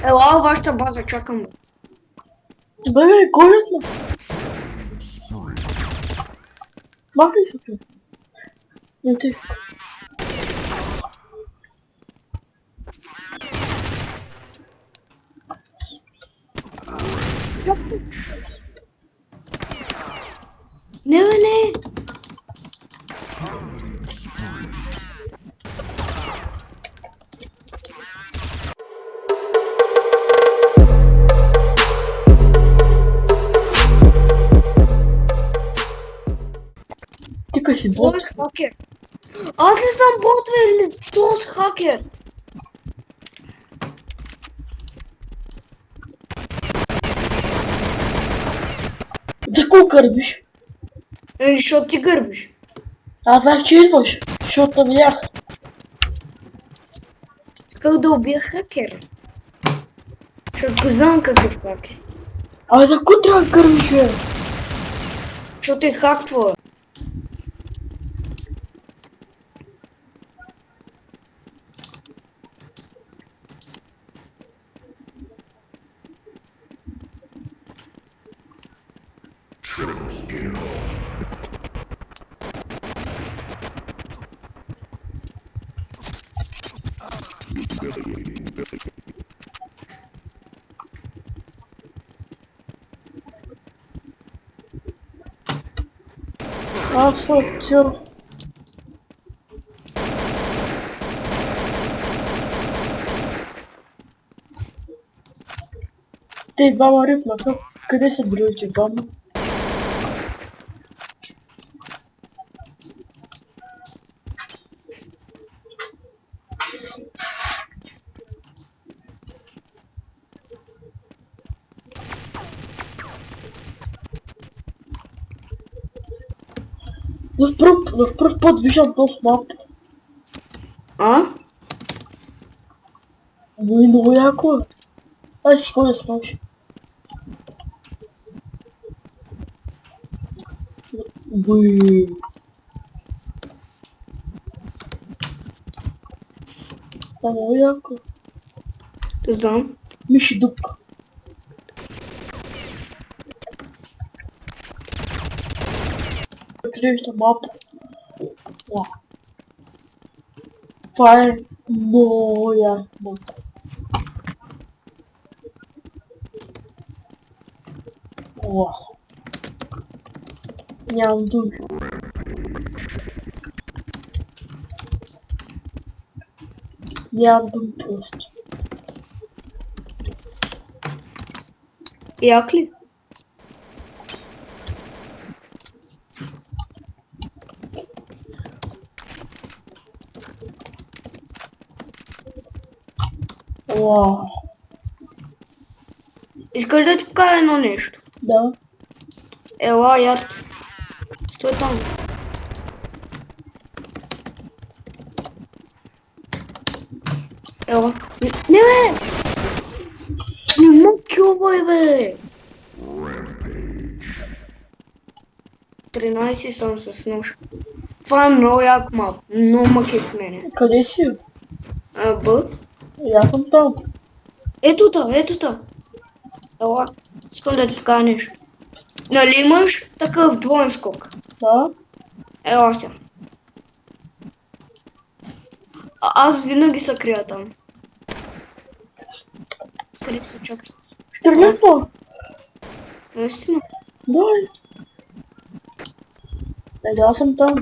Ела вашата база, чакам. Бе, гонят ме. Махай се тук. Не ти. Не, бе, не. Ти си Той бот. е хакер. Аз ли съм бот, бе, или този хакер? За колко гърбиш? Защото ти гърбиш. Аз знаех, че идваш, защото те видях. Исках да убия хакера. Защото го знам какъв хакер. Абе, за кой трябва да гърбиш, бе? Защото е хак твоя. Аз съм цел. Те двама рипнаха. Къде са другите двама? В пръв път виждам този мап. А? Но и много яко е. Ай си ходя с нощ. Буй. Това много яко. Не знам. Миши дупка. Следващата мапа. Уау. Това е много яко мапа. Уау. Нямам думи. Нямам думи просто. Як ли? Уау. Искаш да ти покажа едно нещо? Да. Ела, ярки. Стой там. Ела. Не, бе! Не му кюбай, бе! 13 съм с нож. Това е много як мап. Много мъки в мене. Къде си? Бъл? И аз съм там. Ето та, ето та. Ела. Искам да ти покажа нещо. Нали имаш такъв двоен скок? Да. Ела сега. Аз винаги се крия там. Скри се, чакай. Стреляй това. Наистина. Дай. Да, аз съм там.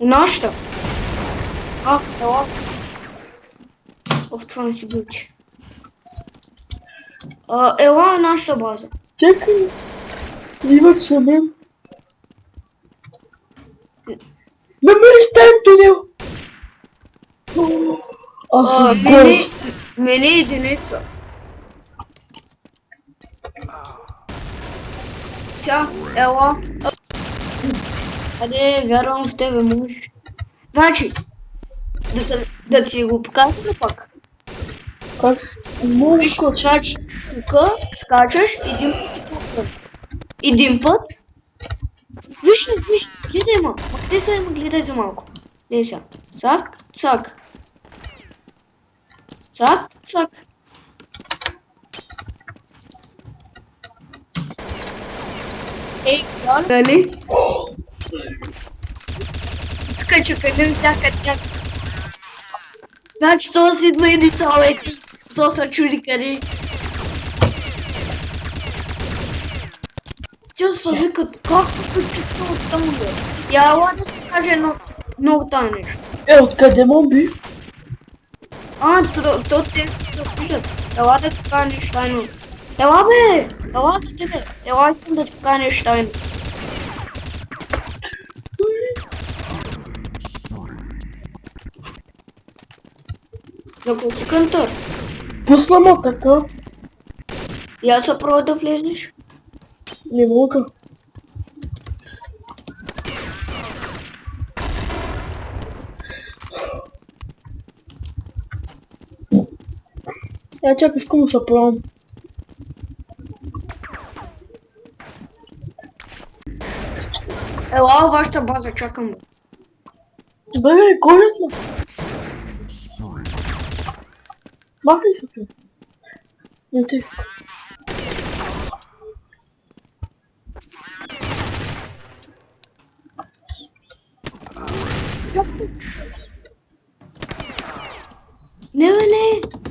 Нашата. Ела. Оф, това не си бълчи. Ела е нашата база. Чакай. Има с мен. Намерих тази тунел. Аз съм гол. Мене единица. Сега, ела. Аде, вярвам в тебе, можеш. Значи, да ти го покажа ли пак? Как? Много Виж, скочи. значи, тук скачаш един път и по-път. Един път. Виж, гледай малко. Те са гледай за малко. Гледай сега. Цак, цак. Цак, цак. Ей, дали? Чакай, не всяка тя. Значи то си идва едица, бе, ти. То са чули къде. Тя са викат, как се почука от там, бе? Я ела да ти каже едно много тая нещо. Откъде му би? То те пишат. Ела да ти кажа нещо тайно. Ела, бе! Ела за тебе. Ела искам да ти кажа нещо тайно. За кой си кънтър? Пусна му така. Я се пробва да влезнеш. Не мога. Я чакай, искам се пробвам. Ела, вашата база чакам. Бе, гонят ме. Махни се тук. Не ти. Не, бе, не.